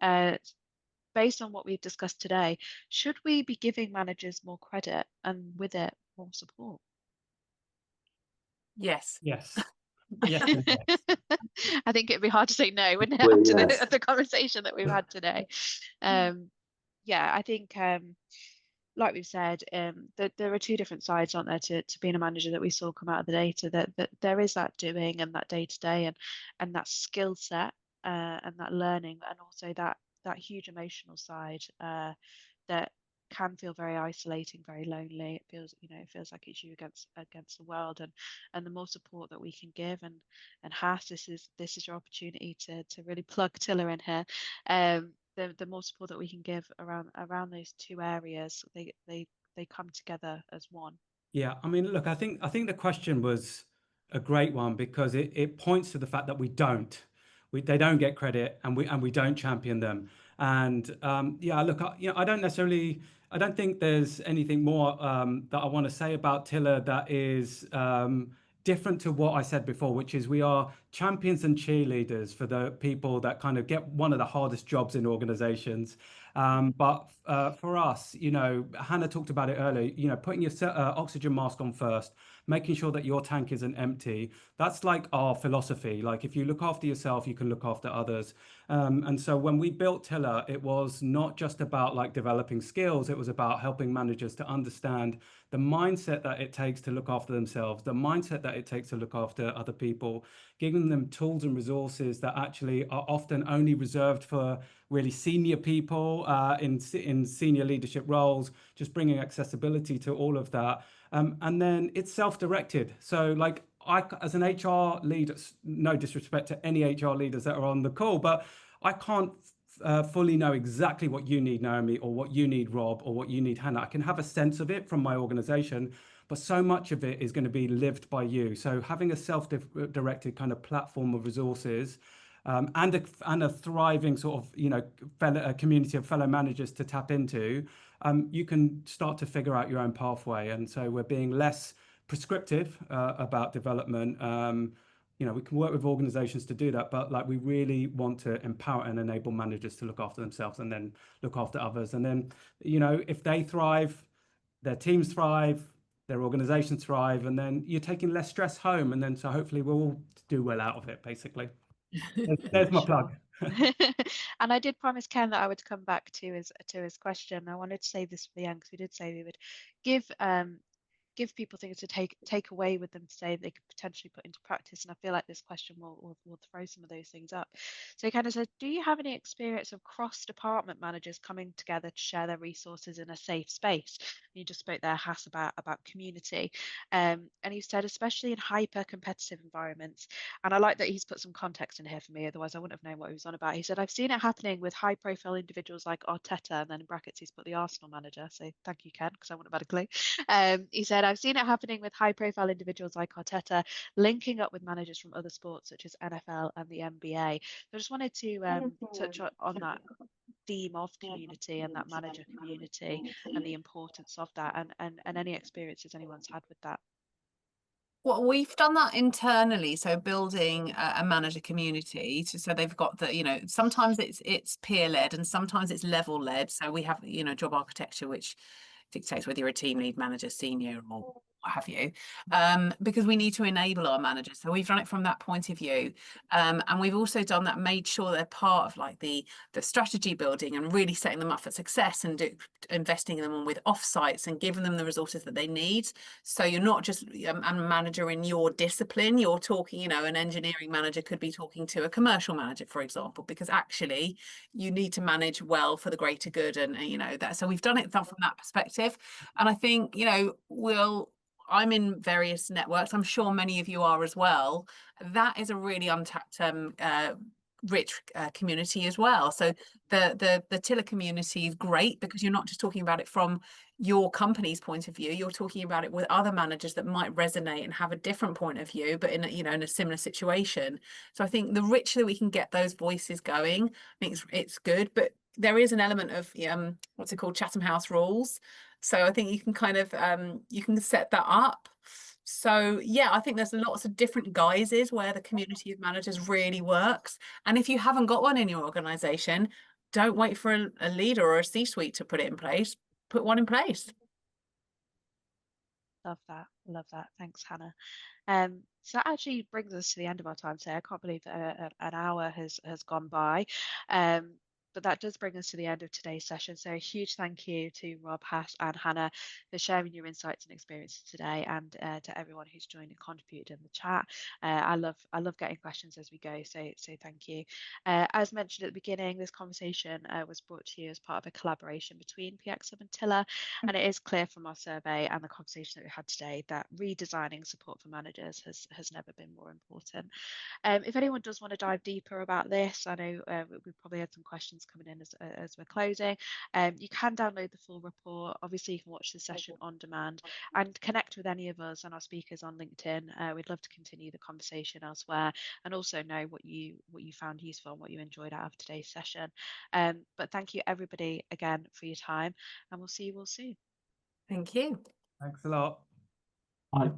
Based on what we've discussed today, should we be giving managers more credit and with it more support? Yes. Yes. Yes. I think it'd be hard to say no, wouldn't it, Well, after yes. the conversation that we've had today. Yeah, I think like we've said, that there are two different sides, aren't there, to being a manager that we saw come out of the data, that there is that doing and that day-to-day and that skill set and that learning, and also that huge emotional side that can feel very isolating, very lonely. It feels like it's you against the world, and the more support that we can give, and Haas, this is your opportunity to really plug Tiller in here. The more support that we can give around those two areas, they come together as one. Yeah, I mean, look, I think the question was a great one, because it points to the fact that they don't get credit, and we don't champion them. And yeah, look, I don't think there's anything more that I want to say about Tiller that is different to what I said before, which is we are champions and cheerleaders for the people that kind of get one of the hardest jobs in organizations. But for us, Hannah talked about it earlier, putting your oxygen mask on first, making sure that your tank isn't empty. That's like our philosophy. Like, if you look after yourself, you can look after others. And so when we built Tiller, it was not just about like developing skills. It was about helping managers to understand the mindset that it takes to look after themselves, the mindset that it takes to look after other people, giving them tools and resources that actually are often only reserved for really senior people in senior leadership roles, just bringing accessibility to all of that. And then it's self-directed. So like, I, as an HR leader, no disrespect to any HR leaders that are on the call, but I can't fully know exactly what you need, Naomi, or what you need, Rob, or what you need, Hannah. I can have a sense of it from my organization, but so much of it is going to be lived by you. So having a self-directed kind of platform of resources, and a thriving sort of, you know, a community of fellow managers to tap into, you can start to figure out your own pathway. And so we're being less prescriptive about development. You know, we can work with organizations to do that, but like we really want to empower and enable managers to look after themselves and then look after others. And then, you know, if they thrive, their teams thrive, their organizations thrive, and then you're taking less stress home. And then so hopefully we'll all do well out of it, basically. There's my plug. And I did promise Ken that I would come back to his question. I wanted to save this for the end because we did say we would give people things to take away with them today that they could potentially put into practice. And I feel like this question will throw some of those things up. So he kind of said, do you have any experience of cross-department managers coming together to share their resources in a safe space? And you just spoke there, Hass, about community. And he said, especially in hyper-competitive environments. And I like that he's put some context in here for me, otherwise I wouldn't have known what he was on about. He said, I've seen it happening with high-profile individuals like Arteta, and then in brackets he's put the Arsenal manager. So thank you, Ken, because I wouldn't have had a clue. He said, I've seen it happening with high-profile individuals like Arteta, linking up with managers from other sports such as NFL and the NBA. So I just wanted to touch on that theme of community and that manager community and the importance of that, and any experiences anyone's had with that. Well, we've done that internally, so building a manager community. So they've got the, you know, sometimes it's peer led and sometimes it's level led. So we have, you know, job architecture, which dictates whether you're a team lead, manager, senior, or what have you, because we need to enable our managers. So we've done it from that point of view, and we've also done that, made sure they're part of like the strategy building and really setting them up for success, and investing in them with offsites and giving them the resources that they need. So you're not just a manager in your discipline, you're talking, you know, an engineering manager could be talking to a commercial manager, for example, because actually you need to manage well for the greater good. And you know that, so we've done it from that perspective. And I think, you know, I'm in various networks, I'm sure many of you are as well. That is a really untapped rich community as well. So the Tiller community is great because you're not just talking about it from your company's point of view, you're talking about it with other managers that might resonate and have a different point of view, but in a, you know, in a similar situation. So I think the richer we can get those voices going, I think it's good. But there is an element of what's it called, Chatham House rules. So I think you can kind of you can set that up. So yeah, I think there's lots of different guises where the community of managers really works. And if you haven't got one in your organization, don't wait for a leader or a C-suite to put it in place. Put one in place. Love that. Love that. Thanks, Hannah. So that actually brings us to the end of our time today. I can't believe that an hour has gone by. But that does bring us to the end of today's session. So a huge thank you to Rob, Hass, and Hannah for sharing your insights and experiences today, and to everyone who's joined and contributed in the chat. I love getting questions as we go. So thank you. As mentioned at the beginning, this conversation was brought to you as part of a collaboration between PX Hub and Tiller, and it is clear from our survey and the conversation that we had today that redesigning support for managers has never been more important. If anyone does want to dive deeper about this, I know we probably had some questions coming in as we're closing. You can download the full report. Obviously, you can watch the session on demand and connect with any of us and our speakers on LinkedIn. We'd love to continue the conversation elsewhere, and also know what you found useful and what you enjoyed out of today's session. But thank you everybody again for your time, and we'll see you all soon. Thank you. Thanks a lot. Bye.